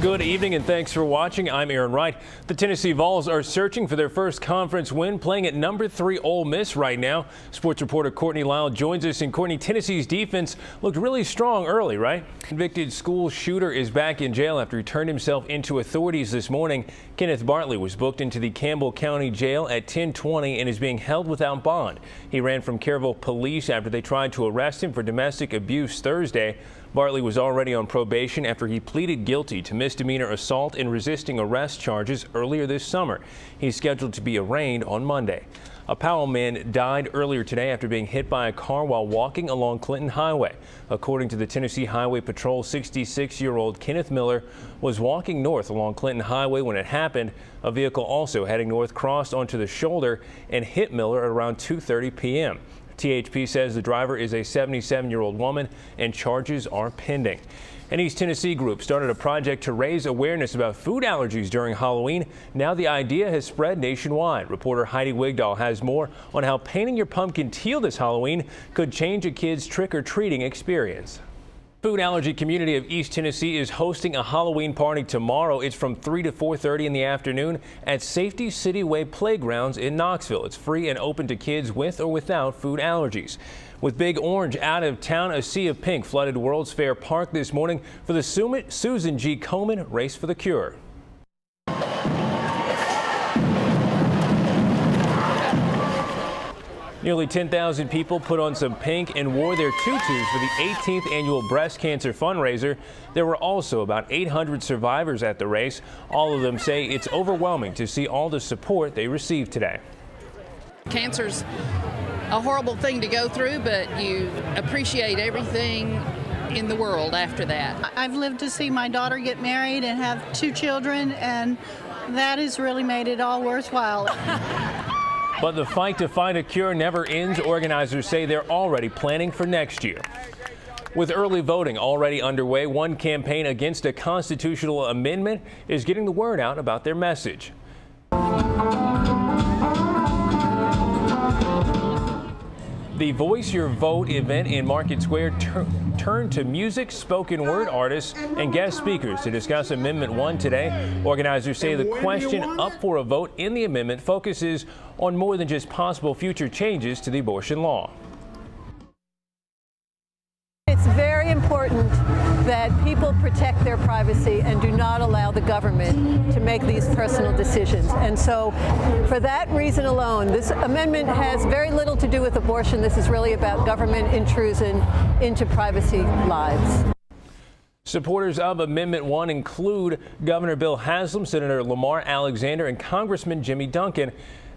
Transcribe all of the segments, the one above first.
Good evening and thanks for watching. I'm Aaron Wright. The Tennessee Vols are searching for their first conference win, playing at number 3 Ole Miss right now. Sports reporter Courtney Lyle joins us. And Courtney, Tennessee's defense looked really strong early, right? Convicted school shooter is back in jail after he turned himself into authorities this morning. Kenneth Bartley was booked into the Campbell County Jail at 10:20 and is being held without bond. He ran from Caryville police after they tried to arrest him for domestic abuse Thursday. Bartley was already on probation after he pleaded guilty to misdemeanor assault and resisting arrest charges earlier this summer. He's scheduled to be arraigned on Monday. A Powell man died earlier today after being hit by a car while walking along Clinton Highway. According to the Tennessee Highway Patrol, 66-year-old Kenneth Miller was walking north along Clinton Highway when it happened. A vehicle also heading north crossed onto the shoulder and hit Miller at around 2:30 p.m. THP says the driver is a 77-year-old woman and charges are pending. An East Tennessee group started a project to raise awareness about food allergies during Halloween. Now the idea has spread nationwide. Reporter Heidi Wigdahl has more on how painting your pumpkin teal this Halloween could change a kid's trick-or-treating experience. Food allergy community of East Tennessee is hosting a Halloween party tomorrow. It's from 3 to 4:30 in the afternoon at Safety City Way Playgrounds in Knoxville. It's free and open to kids with or without food allergies. With Big Orange out of town, a sea of pink flooded World's Fair Park this morning for the Susan G. Komen Race for the Cure. Nearly 10,000 people put on some pink and wore their tutus for the 18th annual breast cancer fundraiser. There were also about 800 survivors at the race. All of them say it's overwhelming to see all the support they received today. Cancer's a horrible thing to go through, but you appreciate everything in the world after that. I've lived to see my daughter get married and have 2 children, and that has really made it all worthwhile. But the fight to find a cure never ends. Organizers say they're already planning for next year. With early voting already underway, one campaign against a constitutional amendment is getting the word out about their message. The Voice Your Vote event in Market Square turned to music, spoken word artists, and guest speakers to discuss Amendment 1 today. Organizers say the question up for a vote in the amendment focuses on more than just possible future changes to the abortion law. It's very important that people protect their privacy and do not allow the government to make these personal decisions. And so for that reason alone, this amendment has very little to do with abortion. This is really about government intrusion into privacy lives. Supporters of Amendment 1 include Governor Bill Haslam, Senator Lamar Alexander, and Congressman Jimmy Duncan.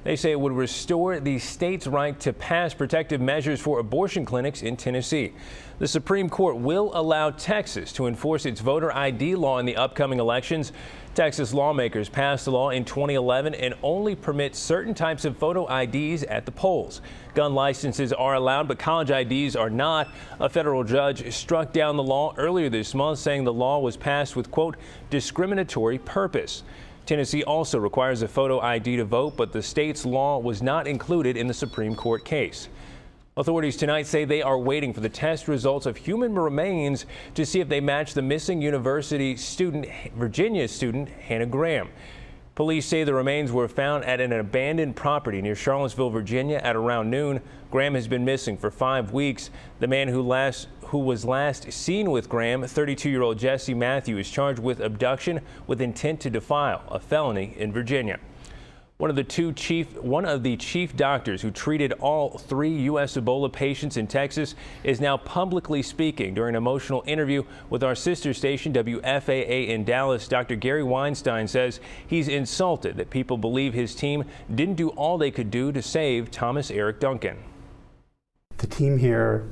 They say it would restore the state's right to pass protective measures for abortion clinics in Tennessee. The Supreme Court will allow Texas to enforce its voter ID law in the upcoming elections. Texas lawmakers passed the law in 2011 and only permit certain types of photo IDs at the polls. Gun licenses are allowed, but college IDs are not. A federal judge struck down the law earlier this month, saying the law was passed with, quote, discriminatory purpose. Tennessee also requires a photo ID to vote, but the state's law was not included in the Supreme Court case. Authorities tonight say they are waiting for the test results of human remains to see if they match the missing University student, Virginia student, Hannah Graham. Police say the remains were found at an abandoned property near Charlottesville, Virginia at around noon. Graham has been missing for 5 weeks. The man who was last seen with Graham, 32-year-old Jesse Matthew, is charged with abduction with intent to defile, a felony in Virginia. One of the chief doctors who treated all 3 U.S. Ebola patients in Texas is now publicly speaking. During an emotional interview with our sister station WFAA in Dallas, Dr. Gary Weinstein says he's insulted that people believe his team didn't do all they could do to save Thomas Eric Duncan. The team here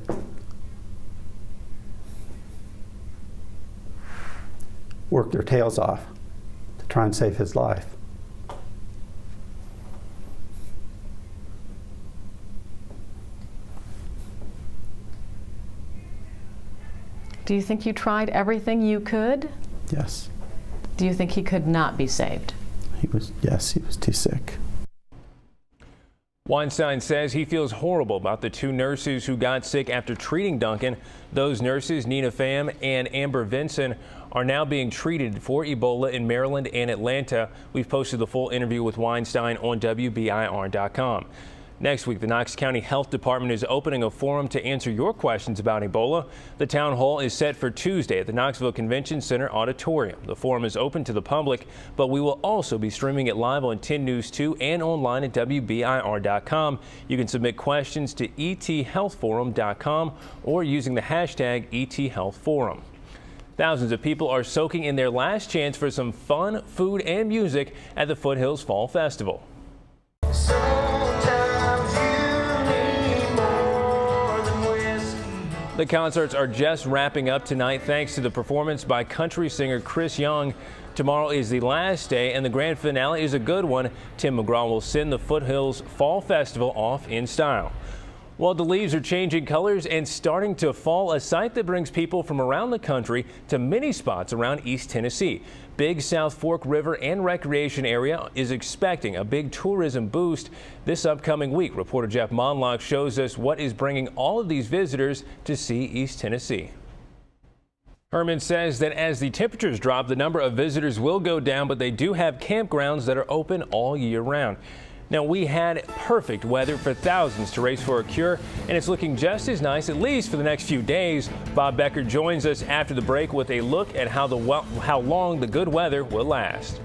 worked their tails off to try and save his life. Do you think you tried everything you could? Yes. Do you think he could not be saved? Yes, he was too sick. Weinstein says he feels horrible about the 2 nurses who got sick after treating Duncan. Those nurses, Nina Pham and Amber Vinson, are now being treated for Ebola in Maryland and Atlanta. We've posted the full interview with Weinstein on WBIR.com. Next week, the Knox County Health Department is opening a forum to answer your questions about Ebola. The town hall is set for Tuesday at the Knoxville Convention Center Auditorium. The forum is open to the public, but we will also be streaming it live on 10 News 2 and online at WBIR.com. You can submit questions to ethealthforum.com or using the hashtag ETHealthForum. Thousands of people are soaking in their last chance for some fun, food, and music at the Foothills Fall Festival. The concerts are just wrapping up tonight thanks to the performance by country singer Chris Young. Tomorrow is the last day and the grand finale is a good one. Tim McGraw will send the Foothills Fall Festival off in style. Well, the leaves are changing colors and starting to fall, a sight that brings people from around the country to many spots around East Tennessee. Big South Fork River and Recreation Area is expecting a big tourism boost this upcoming week. Reporter Jeff Monlock shows us what is bringing all of these visitors to see East Tennessee. Herman says that as the temperatures drop, the number of visitors will go down, but they do have campgrounds that are open all year round. Now, we had perfect weather for thousands to race for a cure, and it's looking just as nice, at least for the next few days. Bob Becker joins us after the break with a look at how long the good weather will last.